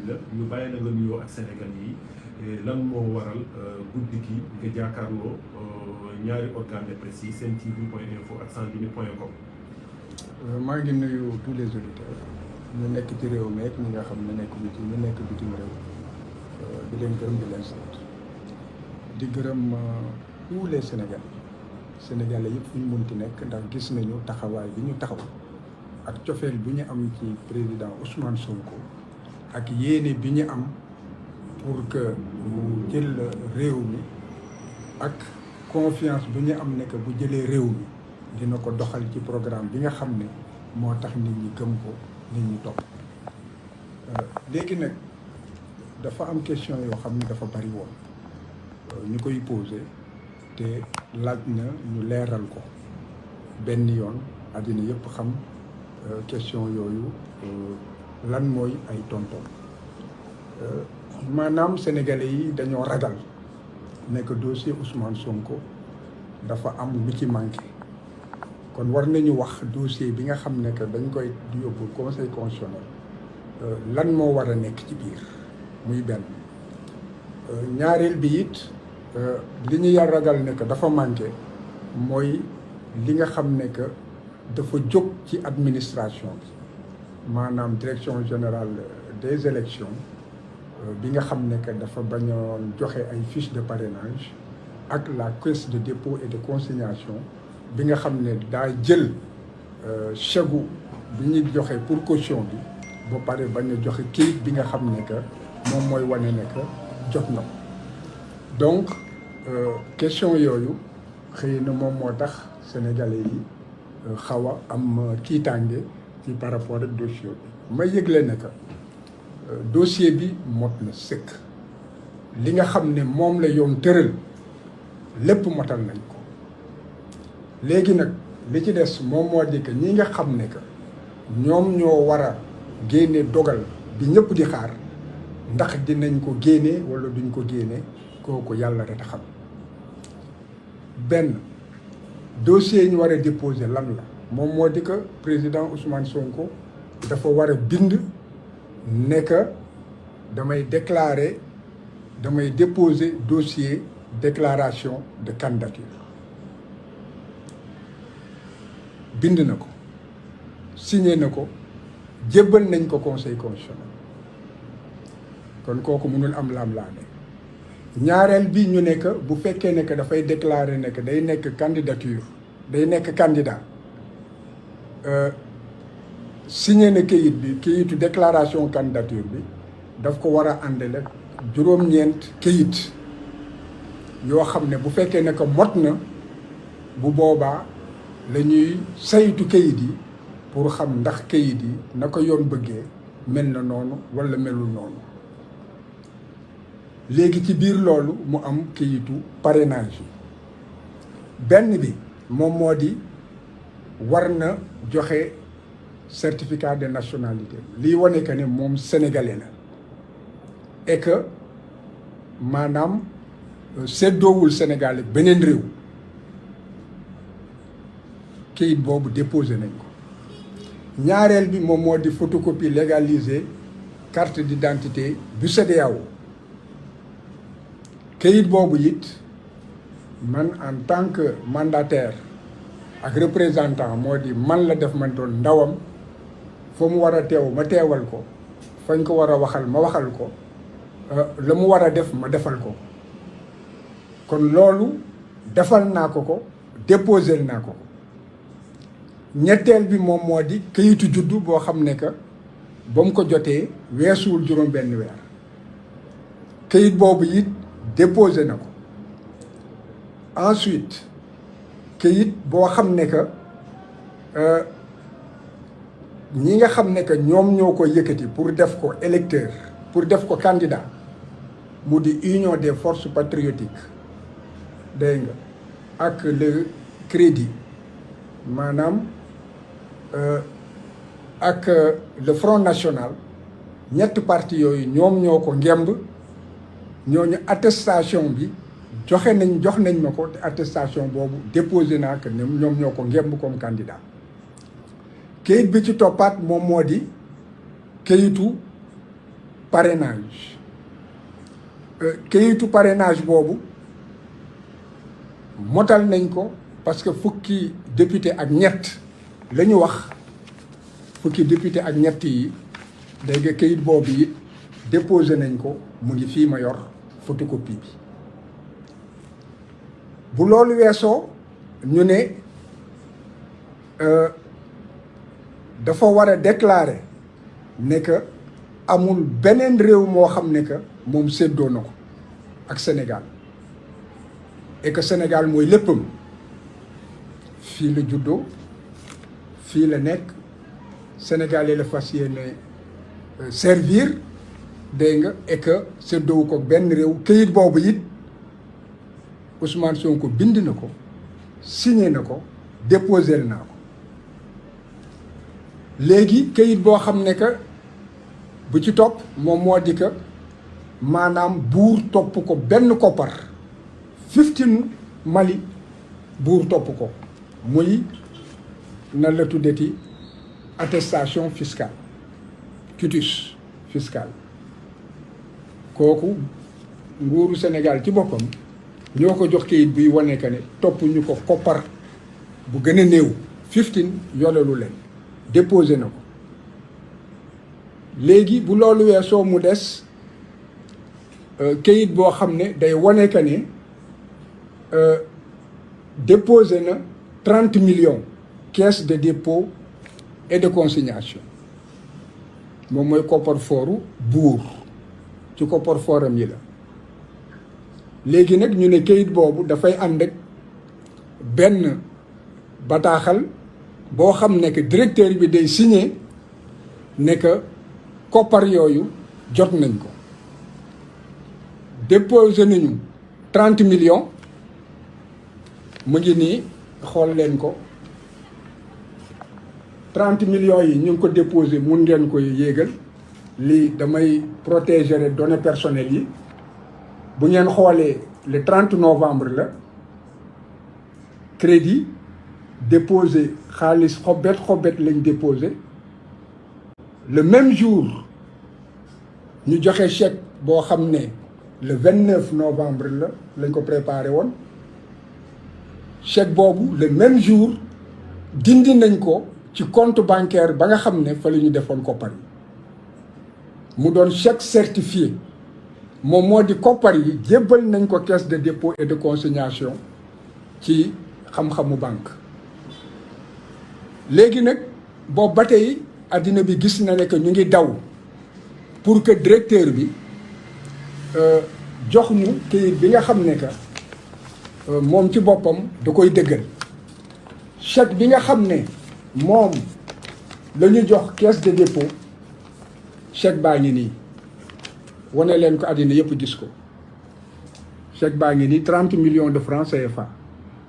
la ñu bàyyi na nga nuyoo ak Sénégal yi lan moo waral guddi gi nga jàkkaarloo ñaari organe de presse yi SenTV.info ak sanslimites.com. maa ngi nuyu tous les auditeurs ñu nekk ci réew mi ak ñi nga xam ne ñu nekk bitim réew di leen gërëm di leen sant di gërëm tous les Sénégalais yëpp fu ñu munti nekk ndax gis nañu taxawaay bi ñu taxaw ak cofeel bi ñu am ci président Ousmane Sonko ak yéene bi ñu am pour que mu jël réew mi ak confiance bi ñu am ne que bu jëlee réew mi dina ko doxal ci programme bi nga xam ne moo tax nit ñi gëm ko nit ñi topp léegi nag dafa am question yoo xam ne dafa bari woon ñu koy posé te laaj na ñu leeral ko benn yoon àddina yëpp xam question yooyu lan mooy ay tonton maanaam sénégalais yi dañoo ragal nekk dossier Ousmane Sonko dafa am lu ci manqué kon war nañu wax dossier bi nga xam ne que dañ koy yóbbu conseil constitutionnel lan moo war a nekk ci biir muy benn ñaareel bi it li ñu yar ragal ne que dafa manqué mooy li nga xam ne que dafa jóg ci administration bi maanaam direction générale des élections bi nga xam ne que dafa bañoon joxe ay fiches de parrainage ak la caisse de dépôt et de consignation bi nga xam ne daa jël chèque bi ñuy joxe pour caution bi ba pare bañ a joxe kayit bi nga xam ne que moom mooy wane ne que jot na ko donc question yooyu xëy na moom moo tax sénégalais yi xaw a am tiitaange ci par rapport ak dossier bi ma yëgle ne que dossier bi mot na sëkk li nga xam ne moom la yoon tëral lépp motal nañ ko léegi nag li ci des moom moo di que ñi nga xam ne que ñoom ñoo war a génne dogal bi ñëpp di xaar ndax dinañ ko génne wala duñ ko génne kooku yàlla rek a xam benn dossier yi ñu war a déposer lan la moom moo di que président Ousmane Sonko dafa war a bind ne que damay déposer dossier déclaration de candidature bind na ko signé na ko jébbal nañ ko conseil constitutionnel kon kooku mënul am laam-laame ñaareel bi ñu nekk bu fekkee ne que dafay déclarer ne que day nekk candidature day nekk candidat signé na kayit bi kayitu déclaration candidature bi daf ko war a àndale juróom-ñeent kayit yoo xam ne bu fekkee ne que mot na bu boobaa la ñuy saytu kayit yi pour xam ndax kayit yi na ko yoon bëggee mel na noonu walla melul noonu léegi ci biir loolu mu am kayitu parrainage yi benn bi moom moo di war na joxe certificat de nationalité lii wane que ne moom sénégalais la et que maanaam seddoowul Sénégal ak beneen réew kayit boobu déposé nañ ko ñaareel bi moom moo di photocopie légalisée carte d'identité bu CEDEAO kayit boobu it man en tant que mandataire ak représentant moo di man la def man doon ndawam fa mu war a teew ma teewal ko fañ ko war a waxal ma waxal ko la mu war a def ma defal ko kon loolu defal naa ko déposé naa ko ñetteel bi moom moo di kayitu juddu boo xam ne que ba mu ko jotee weesuwul juróom benn weer kayit boobu it déposé na ko ensuite kayit boo xam ne que ñi nga xam ne que ñoom ñoo ko yëkkati pour def ko électeur pour def ko candidat mu di union des forces patriotiques dégg nga ak le crédit maanaam ak le front national ñetti parti yooyu ñoom ñoo ko ngemb ñooñu attestation bi jox nañ ma ko te attestation boobu déposé naa que ñoom ñoo ko ngemb comme candidat kayit bi ci toppaat moom moo di kayitu parrainage kayitu parrainage boobu motal nañ ko parce que fukki député ak ñett la ñu wax fukki député ak ñett yi dégg nga kayit boobu it déposé nañ ko mu ngi fii ma yor photocopie bi bu loolu weesoo ñu ne dafa war a déclarer ne que amul beneen réew moo xam ne que moom séddoo na ko ak Sénégal et que Sénégal mooy léppam fii la juddoo fii la nekk Sénégal yi la fas yéene servir dégg nga et que séddoo ko benn réew këyit boobu it Ousmane Sonko bind na ko signé na ko déposé naa ko léegi këyit boo xam ne que bu ci topp moom moo di que maanaam buur topp ko benn koppar 15 Mali buur topp ko muy nan la tuddati attestation fiscale quitus fiscal kooku nguuru Sénégal ci boppam ñoo ko jox kayit buy wane que ne topp ñu ko koppar bu gën a néew 15 yoolalu leen déposé na ko léegi bu loolu weesoo mu des kayit boo xam ne day wane que ne déposé na 30 millions caisse de dépôt et de consignation moom mooy coffre-fort buur ci coffre-fortam yi la léegi nag ñu ne kayit boobu dafay ànd ak benn bataaxal boo xam ne que directeur bi day signé ne que koppar yooyu jot nañ ko déposé nañu 30 millions mu ngi nii xool leen ko 30 millions yi ñu ngi ko déposé mun ngeen koy yéegal lii damay protéger données personnelles yi bu ngeen xoolee le 30 novembre la crédit déposé xaalis xobet lañ déposé le même jour ñu joxe chèque boo xam ne le 29 novembre la lañ ko préparé woon chèque boobu le même jour dindi nañ ko ci compte bancaire ba nga xam ne fa la ñu defoon koppar yi mu doon chèque certifié moom moo di koppar yi jébbal nañ ko caisse de dépôt et de consignation ci xam-xamu banque léegi nag boobu ba tey addina bi gis na ne que ñu ngi daw pour que directeur bi jox ñu kayit bi nga xam ne que moom ci boppam da koy dëggal chèque bi nga xam ne moom la ñu jox caisse de dépôt chèque baa ngi nii wane leen ko àddina yëpp gis ko chèque baa ngi nii 30 millions de francs CFA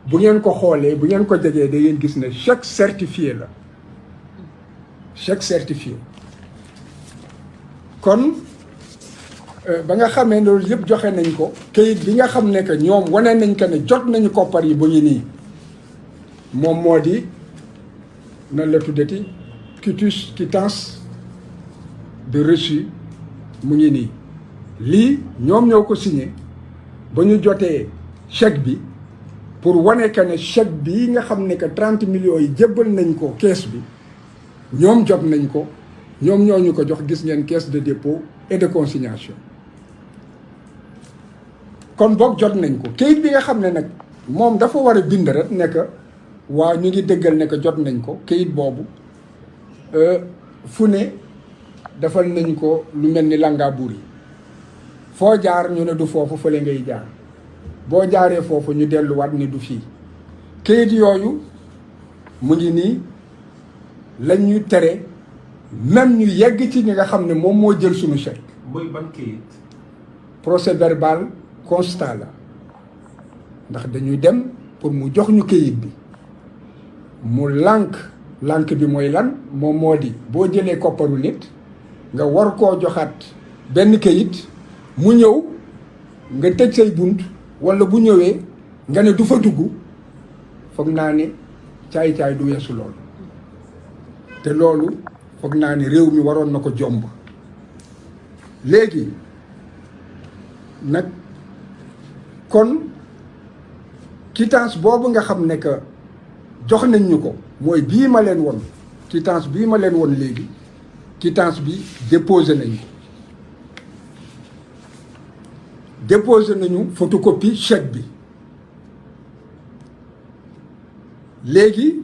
bu ngeen ko xoolee bu ngeen ko jegee da ngeen gis ne chèque certifié la chèque certifié kon ba nga xamee loolu yëpp joxe nañ ko kayit bi nga xam ne que ñoom wane nañ ko ne jot nañu koppar yi bu ñu nii moom moo di nan la tuddati quittance de reçu mu ngi nii lii ñoom ñoo ko signé ba ñu jotee chèque bi pour wane que ne chèque bii nga xam ne que 30 millions yi jébbal nañ ko caisse bi ñoom jot nañ ko ñoom ñoo ñu ko jox gis ngeen caisse de dépôt et de consignation kon boog jot nañ ko kayit bi nga xam ne nag moom dafa war a bind rek ne que waaw ñu ngi dëggal ne que jot nañ ko kayit boobu fu ne defal nañ ko lu mel ni Langabour yi foo jaar ñu ne du foofu fële ngay jaar boo jaaree foofu ñu delluwaat ni du fii kayit yooyu mu ngi nii lañ ñu tere même ñu yegg ci ñi nga xam ne moom moo jël suñu chèque. mooy ban kayit. procès verbal constat la ndax dañuy dem pour mu jox ñu kayit bi mu lànk bi mooy lan moom moo di boo jëlee kopparu nit nga war koo joxaat benn kayit mu ñëw nga tëj say bunt walla bu ñëwee nga ne du fa dugg foog naa ne caay-caay du weesu loolu te loolu foog naa ne réew mi waroon na ko jomb léegi nag kon quittance boobu nga xam ne que jox nañ ñu ko mooy bii ma leen won quittance bii ma leen won léegi quittance bi déposé nañ ko déposé nañu photocopie chèque bi léegi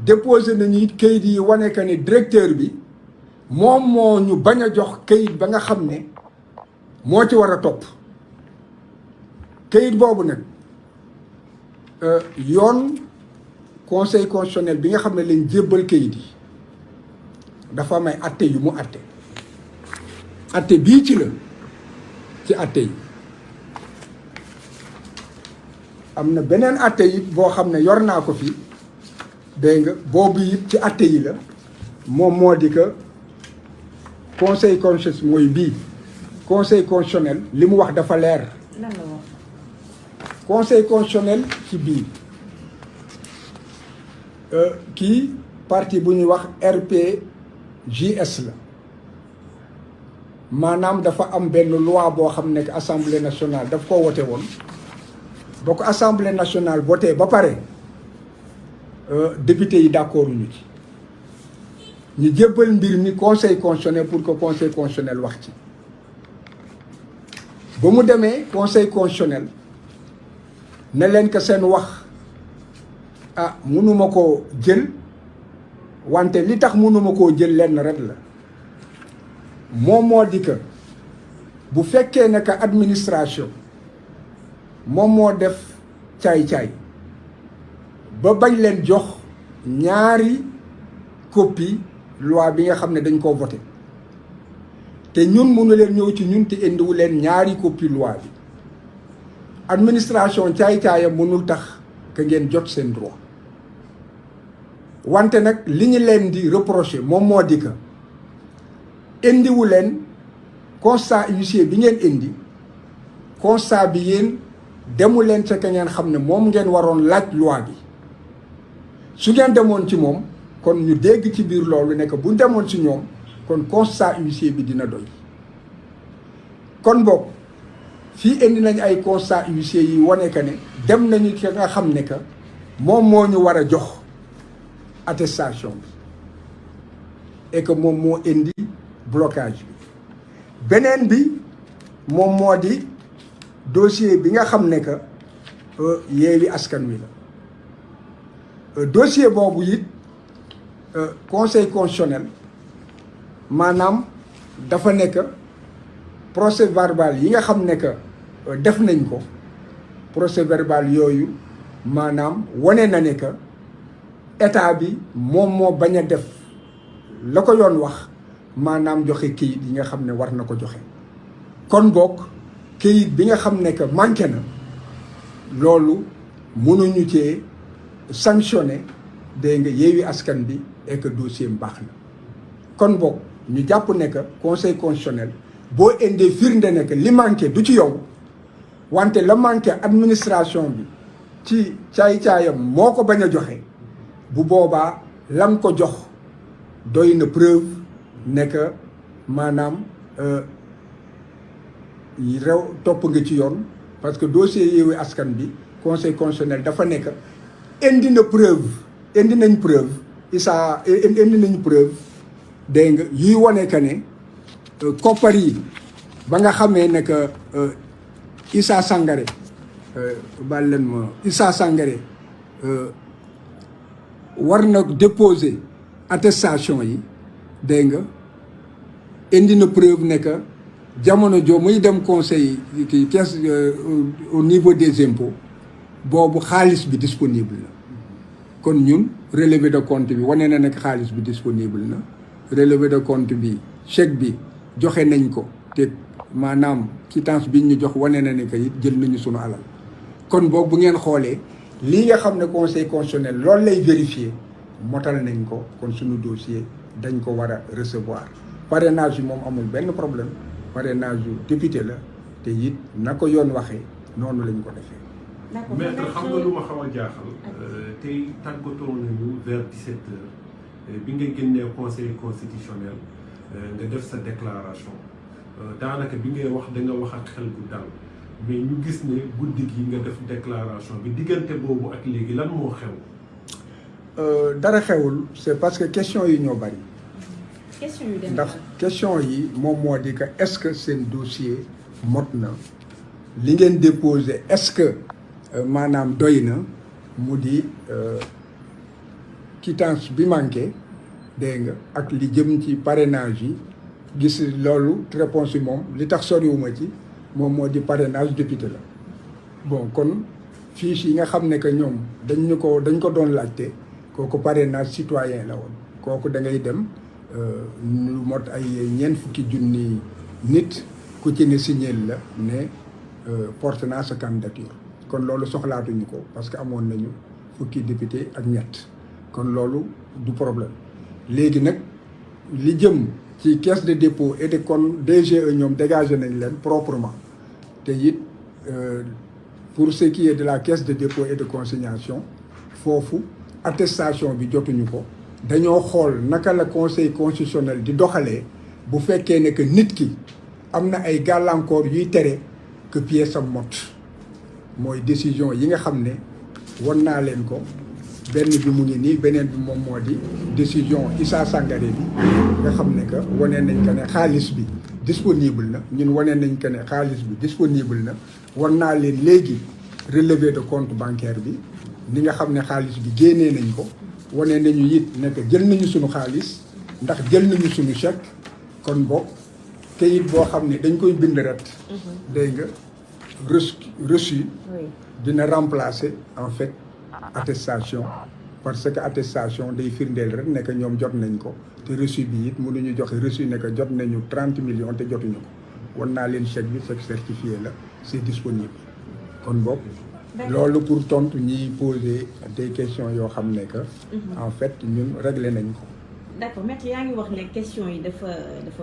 déposé nañu it kayit yi wane que ne directeur bi moom moo ñu bañ a jox kayit ba nga xam ne moo ci war a topp kayit boobu nag yoon conseil constitutionnel bi nga xam ne lañ jébbal kayit yi dafa may atte yu mu atte bii ci la ci atte yi am na beneen atte yi boo xam ne yor naa ko fi dégg nga boobu it ci atte yi la moom moo di que conseil constitutionnel mooy bii conseil constitutionnel li mu wax dafa leer. lan la wax. conseil constitutionnel ci bii kii parti bu ñuy wax RPJS la maanaam dafa am benn loi boo xam ne assemblée nationale daf ko wote woon boo ko assemblée nationale voté ba pare député yi d'accord ñu ci ñu jébbal mbir mi conseil constitutionnel pour que conseil constitutionnel wax ci ba mu demee conseil constitutionnel ne leen que seen wax ah mënuma koo jël wante li tax mënuma koo jël lenn rek la moom moo di que bu fekkee ne que administration moom moo def caay-caay ba bañ leen jox ñaari copie loi bi nga xam ne dañ koo voté te ñun mënu leen ñëw ci ñun te indiwu leen ñaari copie loi bi administration caay-caayam mënul tax que ngeen jot seen droit wante nag li ñu leen di reprocher moom moo di que indiwu leen constat huissier bi ngeen indi constat bi yéen demu leen ca ka ngeen xam ne moom ngeen waroon laaj loi bi su ngeen demoon ci moom kon ñu dégg ci biir loolu ne que bu demoon ci ñoom kon constat huissier bi dina doy kon boog fii indi nañ ay constat huissier yi wane que ne dem nañu ki nga xam ne que moom moo ñu war a jox attestation bi et que moom moo indi blocage bi beneen bi moom moo di dossier bi nga xam ne que Yewwi Askan Wi la dossier boobu it conseil constitutionnel maanaam dafa nekk procès verbal yi nga xam ne que def nañ ko procès verbal yooyu maanaam wane na ne que état bi moom moo bañ a def la ko yoon wax maanaam joxe kayit yi nga xam ne war na ko joxe kon boog kayit bi nga xam ne que manqué na loolu mënuñu cee sanctionné dégg nga Yewwi Askan bi et que dossier am baax na kon boog ñu jàpp ne que conseil constitutionnel boo indee firnde ne que li manqué du ci yow wante la manqué administration bi ci caay-caayam moo ko bañ a joxe bu boobaa lam ko jox doy na preuve ne que maanaam rew topp nga ci yoon parce que dossier Yewwi Askan bi conseil constitutionnel dafa nekk indi na preuve indi nañ preuve indi nañ preuve dégg nga yuy wane que ne koppar yi ba nga xamee ne que Issa Sangaré baal leen ma Issa Sangaré war na déposer attestation yi dégg nga indi na preuve ne que jamono joo muy dem conseil kii caisse au niveau des impôts boobu xaalis bi disponible na kon ñun relevé de compte bi wane na nekk xaalis bi disponible na relevé de compte bi chèque bi joxe nañ ko te maanaam quittance bi ñu jox wane na ne que it jël nañu sunu alal kon boobu bu ngeen xoolee lii nga xam ne conseil constitutionnel loolu lay vérifier motal nañ ko kon sunu dossier dañ ko war a recevoir parrainage bi moom amul benn problème parrainage yu député la te it na ko yoon waxee noonu lañ ko defee. maître xam nga lu ma xaw a jaaxal tey tàggatoo nañu vers 17h bi nga génnee conseil constitutionnel nga def sa déclaration daanaka bi ngay wax da nga wax ak xel bu dal mais ñu gis ne guddi gi nga def déclaration bi diggante boobu ak léegi lan moo xew. dara xewul c'est parce que question yi ñoo bari. question yu dem ndax question yi moom moo di que est-ce que seen dossier mot na li ngeen déposé est-ce que maanaam doy na mu di quittance bi manqué dégg nga ak li jëm ci parrainage yi gis loolu réponse yi moom li tax soriwuma ci moom moo di parrainage député la bon kon fiche yi nga xam ne que ñoom dañ ko doon laajte kooku parrainage citoyen la woon kooku da ngay dem lu mot ay ñeent fukki junni nit ku ci ne signeel la ne porte naa sa candidature kon loolu soxlaatuñu ko parce que amoon nañu fukki député ak ñett kon loolu du problème léegi nag li jëm ci caisse de dépôt et de kon DGE ñoom dégagé nañ leen proprement te it pour ce qui est de la caisse de dépôt et de consignation foofu attestation bi jotuñu ko dañoo xool naka la conseil constitutionnel di doxalee bu fekkee ne que nit ki am na ay gàllankoor yuy tere que pièce am mot mooy décision yi nga xam ne won naa leen ko benn bi mu ngi nii beneen bi moom moo di décision Issa Sangaré bi nga xam ne que wane nañ ko ne xaalis bi disponible na ñun wane nañ ko ne xaalis bi disponible na won naa leen léegi relevé de compte bancaire bi ni nga xam ne xaalis bi génnee nañ ko wane nañu it ne que jël nañu suñu xaalis ndax jël nañu suñu chèque kon boog kayit boo xam ne dañ koy bind ret dégg nga reçu dina remplacer en fait attestation parce que attestation day firndeel rek ne que ñoom jot nañ ko te reçu bi it mënuñu joxe reçu ne que jot nañu 30 millions te jotuñu ko wan naa leen chèque bi chèque certifié la c'est disponible kon boog loolu pour tontu ñiy poser des questions yoo xam ne que en fait ñun réglé nañ ko. d'accord maître yaa ngi wax ne question yi dafa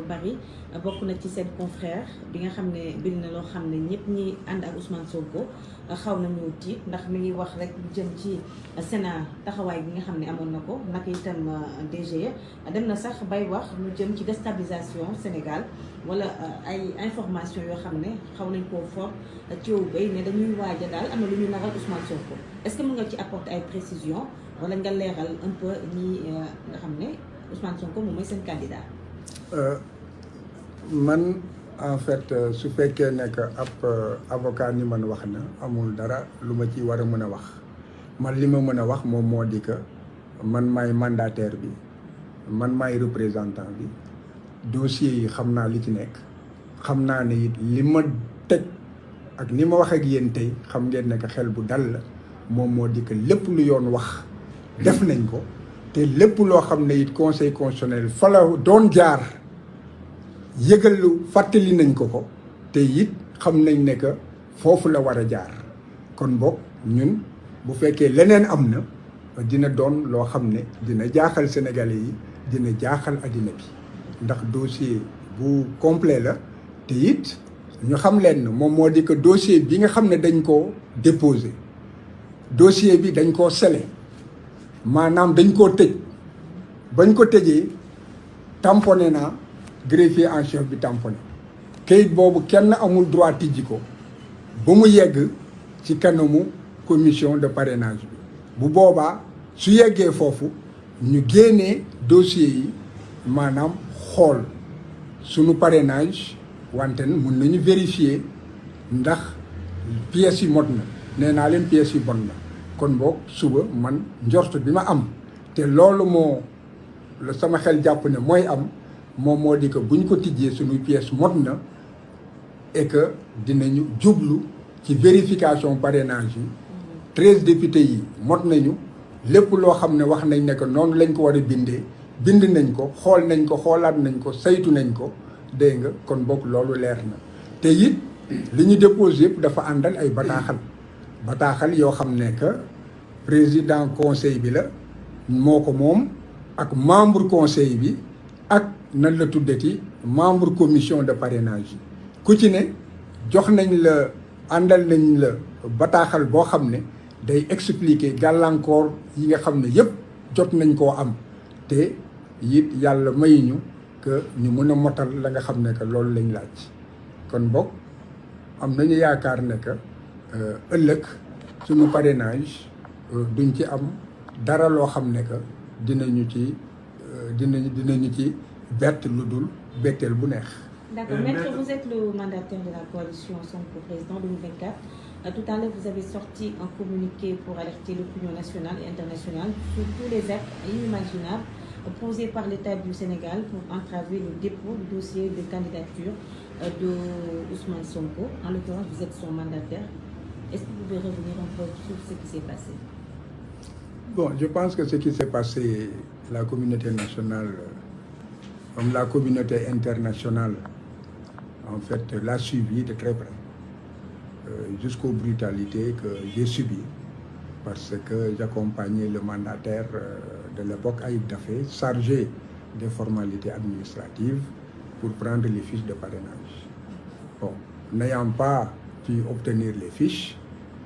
bari bokk na ci seen confrère bi nga xam ne bind na loo xam ne ñëpp ñi ànd ak Ousmane Sonko xaw nañu tiit ndax mi ngi wax rek lu jëm ci Sénat taxawaay bi nga xam ne amoon na ko naka itam DGE dem na sax bay wax lu jëm ci déstabilisation Sénégal wala ay information yoo xam ne xaw nañ koo for ci yow bay ne dañuy waaja daal am na lu ñu naral Ousmane Sonko est-ce que mën nga ci apporter ay précisions wala nga leeral un peu ñi nga xam ne Ousmane Sonko moom mooy seen candidat. man en fait su fekkee ne que ab avocat ni man wax na amul dara lu ma ci war a mën a wax man li ma mën a wax moom moo di que man maay mandataire bi man maay représentant bi dossier yi xam naa li ci nekk xam naa ne it li ma teg ak ni ma wax ak yéen tey xam ngeen ne que xel bu dal la moom moo di que lépp lu yoon wax def nañ ko. te lépp loo xam ne it conseil constitutionnel fa la doon jaar yëgalu fàttali nañ ko te it xam nañ ne que foofu la war a jaar kon boog ñun bu fekkee leneen am na dina doon loo xam ne dina jaaxal sénégalais yi dina jaaxal addina bi ndax dossier bu complet la te it ñu xam leen moom moo di que dossier bi nga xam ne dañ koo déposé dossier bi dañ koo scellé maanaam dañ koo tëj bañ ko tëjee tamponné naa greffier en chef bi tamponné kayit boobu kenn amul droit tijji ko ba mu yegg ci kanamu commission de parrainage bi bu boobaa su yeggee foofu ñu génnee dossier yi maanaam xool sunu parrainage wante mun nañu vérifier ndax pièces yi mot na nee naa leen pièces yi bon na kon boog suba man njort bi ma am te loolu moo la sama xel jàpp ne mooy am moom moo di que buñ ko tijjee suñuy pièces mot na et que dinañu jublu ci vérification parrainage yi 13 députés yi mot nañu lépp loo xam ne wax nañ ne que noonu lañ ko war a bindee bind nañ ko xool nañ ko xoolaat nañ ko saytu nañ ko dégg nga kon boog loolu leer na te it li ñu déposé yëpp dafa àndal ay bataaxal yoo xam ne que président conseil bi la moo ko moom ak membre conseil bi ak nan la tuddati membre commission de parrainage yi ku ci ne jox nañ la àndal nañ la bataaxal boo xam ne day expliquer gàllankoor yi nga xam ne yëpp jot nañ koo am te it yàlla mayuñu que ñu mën a motal la nga xam ne que loolu lañ laaj kon boog am nañu yaakaar ne que ëllëg suñu parrainage duñ ci am dara loo xam ne que dinañu ci bett lu dul betteel bu neex. D'accord. Maître, vous êtes le mandataire de la coalition Sonko Président 2024. Tout à l'heure, vous avez sorti un communiqué pour alerter l'opinion nationale et internationale sur tous les actes inimaginables posés par l'État du Sénégal pour entraver le dépôt du dossier de candidature de Ousmane Sonko. En l'occurrence, vous êtes son mandataire. Est-ce que vous pouvez revenir un peu sur ce qui s'est passé? Bon, je pense que ce qui s'est passé, la communauté nationale, comme la communauté internationale, en fait, l'a suivi de très près, jusqu'aux brutalités que j'ai subies, parce que j'accompagnais le mandataire de l'époque, Aïb Dafé, chargé des formalités administratives pour prendre les fiches de parrainage. Bon, n'ayant pas pu obtenir les fiches,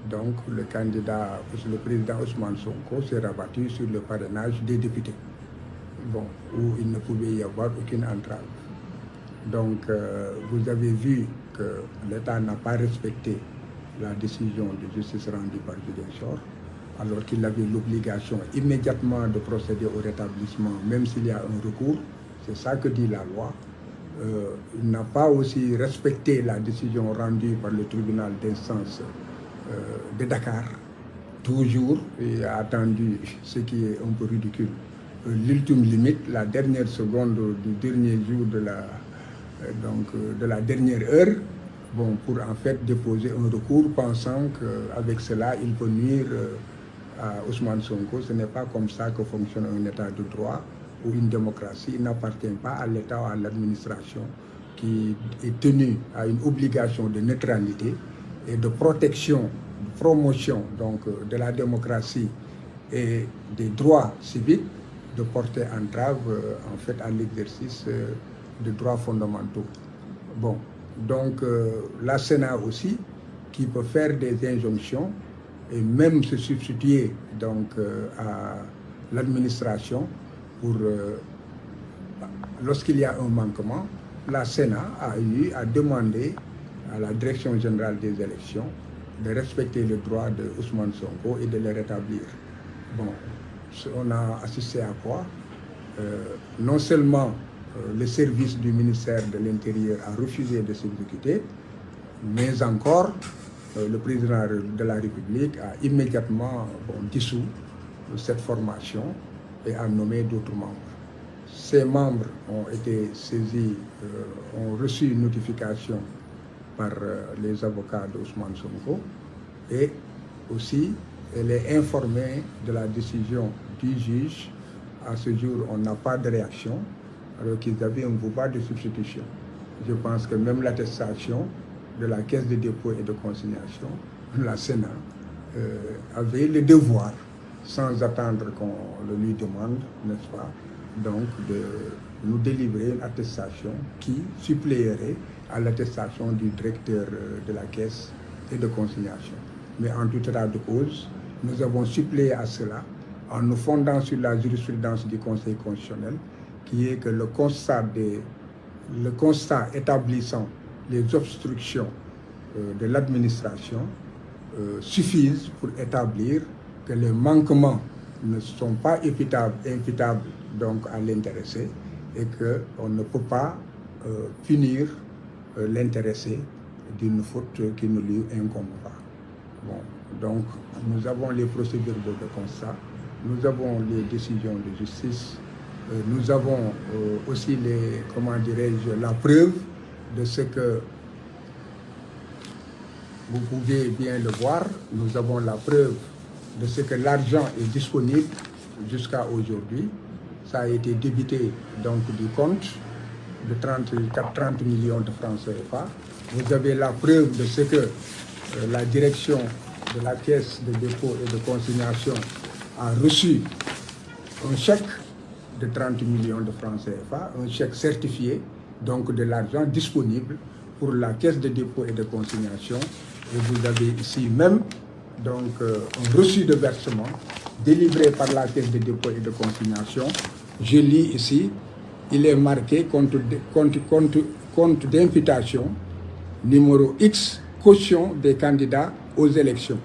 donc le candidat, le président Ousmane Sonko s'est rabattu sur le parrainage des députés, bon, où il ne pouvait y avoir aucune entrave. Donc vous avez vu que l'État n'a pas respecté la décision de justice rendue par Julien Chor, alors qu'il avait l'obligation immédiatement de procéder au rétablissement, même s'il y a un recours. C'est ça que dit la loi. Il n'a pas aussi respecté la décision rendue par le tribunal d'instance de Dakar, toujours, et a attendu ce qui est un peu ridicule, l'ultime limite, la dernière seconde du dernier jour de la dernière heure, bon, pour en fait déposer un recours, pensant qu'avec cela, il peut nuire à Ousmane Sonko. Ce n'est pas comme ça que fonctionne un État de droit ou une démocratie. Il n'appartient pas à l'État ou à l'administration qui est tenu à une obligation de neutralité et de protection, de promotion donc, de la démocratie et des droits civiques, de porter entrave en fait à l'exercice de droits fondamentaux. Bon, donc la Sénat aussi, qui peut faire des injonctions et même se substituer donc à l'administration pour lorsqu'il y a un manquement, la Sénat a eu à demander à la Direction générale des élections de respecter le droit de Ousmane Sonko et de le rétablir. Bon, on a assisté à quoi? Non seulement le service du ministère de l'Intérieur a refusé de s'exécuter, mais encore le président de la République a immédiatement dissous cette formation et a nommé d'autres membres. Ces membres ont été saisis, ont reçu une notification par les avocats d'Ousmane Sonko et aussi elle est informée de la décision du juge. À ce jour, on n'a pas de réaction alors qu'ils avaient un pouvoir de substitution. Je pense que même l'attestation de la Caisse de dépôt et de consignation, la Sénat, avait le devoir, sans attendre qu'on le lui demande, n'est-ce pas, donc de nous délivrer une attestation qui suppléerait à l'attestation du directeur de la Caisse et de consignation. Mais en tout état de cause, nous avons suppléé à cela en nous fondant sur la jurisprudence du Conseil constitutionnel, qui est que le constat établissant les obstructions de l'administration suffisent pour établir que les manquements ne sont pas imputables donc à l'intéressé et qu'on ne peut pas punir l'intéressé d'une faute qui ne lui incombe pas. Bon, donc nous avons les procédures de constat, nous avons les décisions de justice, nous avons aussi les, comment dirais-je, la preuve de ce que vous pouvez bien le voir. Nous avons la preuve de ce que l'argent est disponible jusqu'à aujourd'hui. Ça a été débité donc du compte de 30 millions de francs CFA. Vous avez la preuve de ce que la direction de la Caisse de dépôt et de consignation a reçu un chèque de 30 millions de francs CFA, un chèque certifié, donc de l'argent disponible pour la Caisse de dépôt et de consignation. Et vous avez ici même donc, un reçu de versement délivré par la Caisse de dépôt et de consignation. Je lis ici il est marqué compte d'imputation numéro X, caution des candidats aux élections.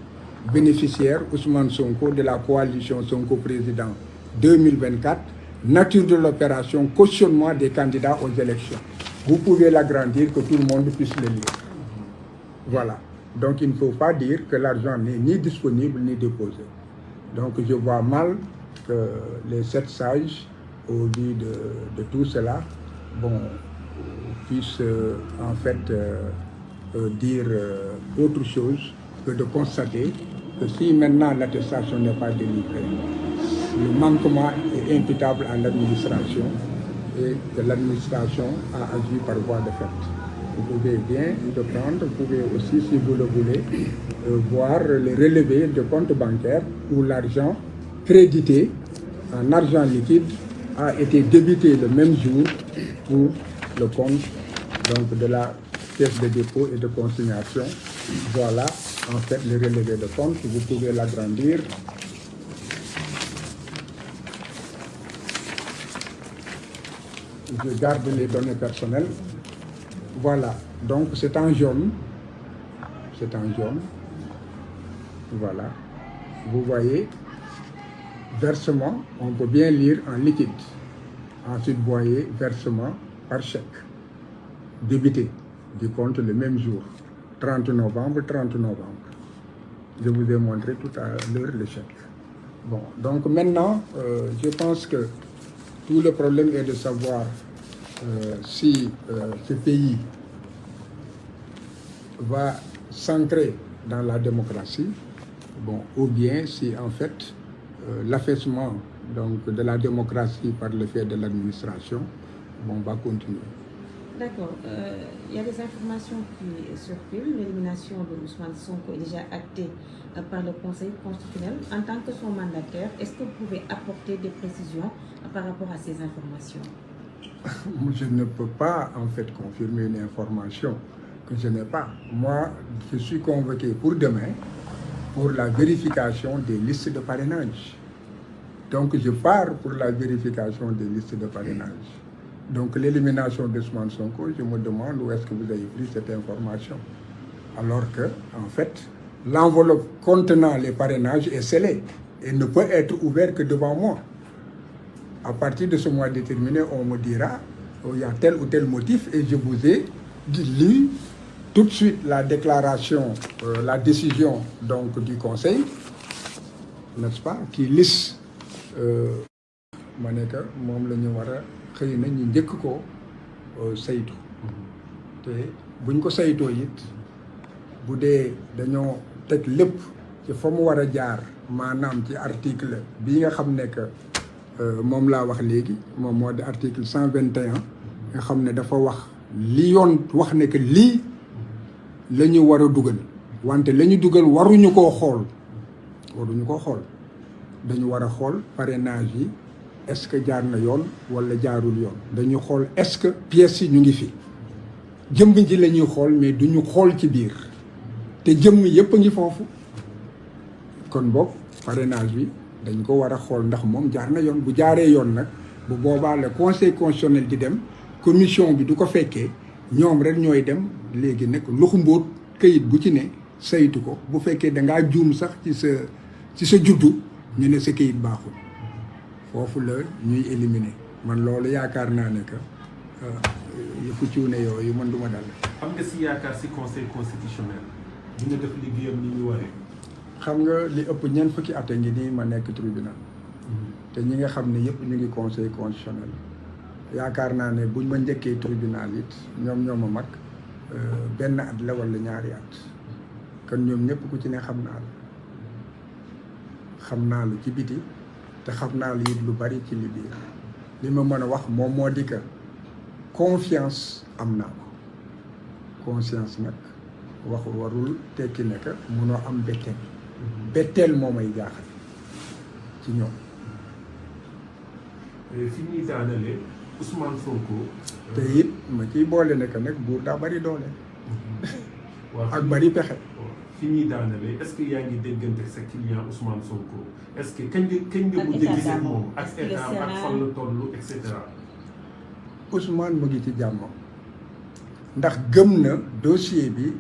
Bénéficiaire Ousmane Sonko de la coalition Sonko Président 2024. Nature de l'opération, cautionnement des candidats aux élections. Vous pouvez l'agrandir, que tout le monde puisse le lire. Voilà. Donc il ne faut pas dire que l'argent n'est ni disponible ni déposé. Donc je vois mal que les 7 sages, au vu de tout cela, puissent en fait dire autre chose que de constater que si maintenant l'attestation n'est pas délivrée, le manquement est imputable à l'administration et que l'administration a agi par voie de fait. Vous pouvez bien le prendre, vous pouvez aussi, si vous le voulez, voir les relevés de compte bancaire où l'argent crédité en argent liquide a été débité le même jour pour le compte donc, de la caisse de dépôt et de consignation. Voilà en fait le relevé de compte, vous pouvez l'agrandir. Je garde les données personnelles. Voilà, donc c'est en jaune. C'est en jaune. Voilà. Vous voyez, versement, on peut bien lire en liquide. Ensuite, vous voyez, versement par chèque. Débité du compte le même jour. 30 novembre. Je vous ai montré tout à l'heure le chèque. Bon, donc maintenant, je pense que tout le problème est de savoir si ce pays va s'ancrer dans la démocratie, ou bien si en fait l'affaissement donc, de la démocratie par le fait de l'administration va continuer. D'accord. Il y a des informations qui circulent. L'élimination de Ousmane Sonko est déjà actée par le Conseil constitutionnel. En tant que son mandataire, est-ce que vous pouvez apporter des précisions par rapport à ces informations? Je ne peux pas en fait confirmer une information que je n'ai pas. Moi, je suis convoqué pour demain pour la vérification des listes de parrainage. Donc je pars pour la vérification des listes de parrainage. Donc l'élimination d'Ousmane Sonko, je me demande où est-ce que vous avez pris cette information. Alors que, en fait, l'enveloppe contenant les parrainages est scellée et ne peut être ouverte que devant moi. À partir de ce mois déterminé, on me dira il y a tel ou tel motif et je vous ai lu tout de suite la déclaration, la décision donc, du Conseil, n'est-ce pas, qui liste ma nekk moom la ñu war a xëy na ñu njëkk ko saytu te buñ ko saytoo it bu dee dañoo teg lépp ci fa mu war a jaar maanaam ci article bi nga xam ne que moom laa wax léegi moom moo di article 121 nga xam ne dafa wax li yoon wax ne que lii la ñu war a dugal wante la ñu dugal waruñu koo xool dañu war a xool parrainage yi est-ce que jaar na yoon wala jaarul yoon dañu xool est-ce que pièces yi ñu ngi fi jëmm ji la ñuy xool mais duñu xool ci biir te jëmm yëpp a ngi foofu kon boog parrainage bi dañ ko war a xool ndax moom jaar na yoon bu jaaree yoon nag bu boobaa le conseil constitutionnel di dem commission bi du ko fekkee ñoom rek ñooy dem léegi nag loxu mbóot këyit bu ci ne saytu ko bu fekkee da ngaa juum sax ci sa juddu ñu ne sa këyit baaxul foofu la ñuy éliminer man loolu yaakaar naa ne que yëfu cuune yooyu man du ma dal. xam nga si yaakaar si conseil constitutionnel dina def liggéeyam ni ñu waree. xam nga li ëpp ñeent fukki at a ngi nii ma nekk tribunal te ñi nga xam ne yëpp ñu ngi conseil constitutionnel yaakaar naa ne buñ ma njëkkee tribunal it ñoom ñoo ma mag benn at la wala ñaari at kon ñoom ñëpp ku ci ne xam naa la ci biti te xam naa la it lu bari ci li biir li ma mën a wax moom moo di que confiance am naa ko conscience nag waxu warul tekki ne que munoo am betteel moo may jaaxal ci ñoom. fi ñuy daanale Ousmane Sonko. te it ma ciy boole ne que nag buur daa bari doole. ak bari pexe. fi ñuy daanale est-ce que yaa ngi déggante sa client Ousmane Sonko est-ce que kañ nga mujj a gisee moom ak état ak fan la toll et cetera. Ousmane mu ngi ci jàmm ndax gëm na dossier bi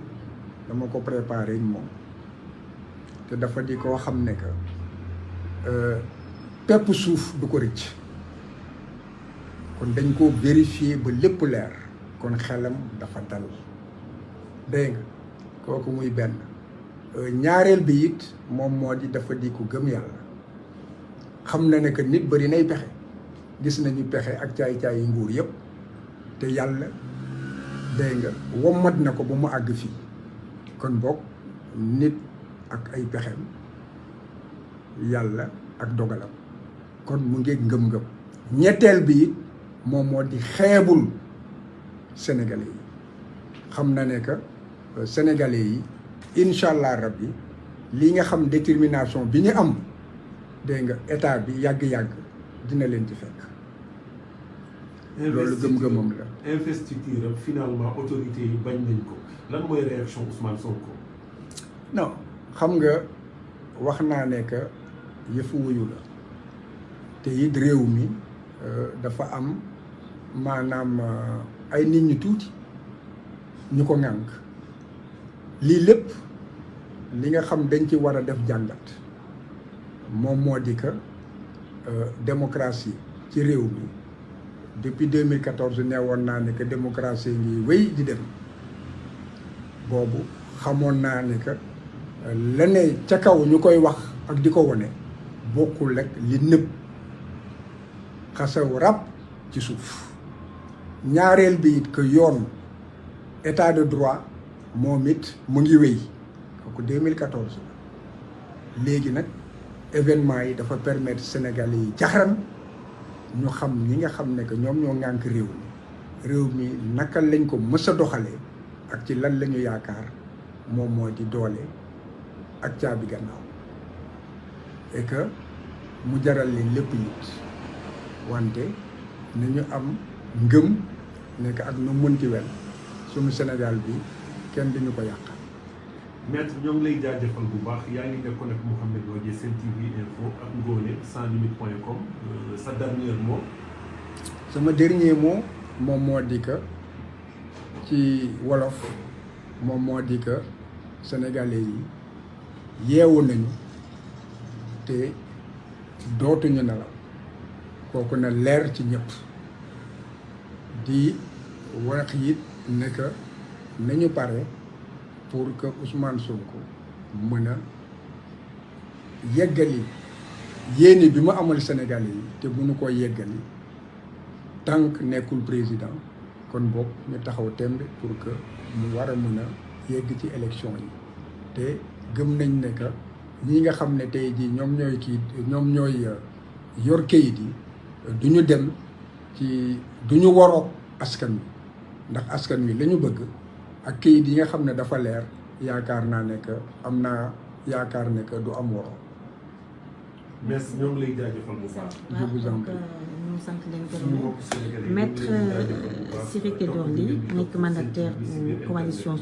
dama ko préparé moom te dafa di koo xam ne que pepp suuf du ko rëcc kon dañ ko vérifier ba lépp leer kon xelam dafa dal dégg nga kooku muy benn ñaareel bi it moom moo di dafa di ko gëm yàlla xam na ne que nit bari nay pexe gis nañu pexe ak caay-caay yi nguur yëpp te yàlla dégg nga wommat na ko ba mu àgg fii kon boog nit ak ay pexem yàlla ak dogalam kon mu ngi ngëm-ngëm ñetteel bi it moom moo di xeebul sénégalais yi xam na ne que sénégalais yi incha allah rabbi li nga xam détermination bi ñu am dégg nga état bi yàgg-yàgg dina leen ci fekk loolu gëm-gëmam la. investiture am finalement autorité yi bañ nañ ko lan mooy réaction Ousmane Sonko. non xam nga wax naa ne que yëfu wuyu la te it réew mi dafa am maanaam ay nit ñu tuuti ñu ko ŋànk lii lépp li nga xam dañ ci war a def jàngat moom moo di que démocratie ci réew mi depuis 2014 nee woon naa ne que démocratie ngi wéy di dem boobu xamoon naa ne que la ne ca kaw ñu koy wax ak di ko wone bokkul rek li nëb xasaw rab ci suuf ñaareel bi it que yoon état de droit moom it mu ngi wéy kooku 2014 la léegi nag événement yi dafa permettre Sénégalais yi jaxaran ñu xam ñi nga xam ne que ñoom ñoo ŋànk réew mi naka lañ ko mës a doxalee ak ci lan la ñu yaakaar moom moo di doole ak caabi gannaaw et que mu jaral leen lépp it wante nañu am ngëm nekk ak nu mënti wel suñu Sénégal bi kenn duñu ko yàq. maître ñoo ngi lay jaajëfal bu baax yaa ngi nekkoon ak Mouhamed Lodji Sen TV Info ak Ngoné sanslimite.com sa dernier mot. sama dernier mot moom moo di que ci wolof moom moo di que sénégalais yi yeewu nañu te dootuñu nelaw kooku na leer ci ñëpp di wax it ne que nañu pare pour que Ousmane Sonko mën a yeggali yéene bi mu amal Sénégalais yi te mënu koo yeggali tant que nekkul président kon boog ñu taxaw tembe pour que mu war a mën a yegg ci élection yi te gëm nañ ne que ñi nga xam ne tey jii ñoom ñooy yor kayit yi du ñu dem ci du ñu waroog askan wi ndax askan wi la ñu bëgg ak kayit yi nga xam ne dafa leer yaakaar naa ne que am naa yaakaar ne que du am woro. merci ñoo ngi lay jaajëfal bu baax. je vous en prie. ñu sant leen gërëm maître Ciré Clédor Ly nekk mandataire bu coalition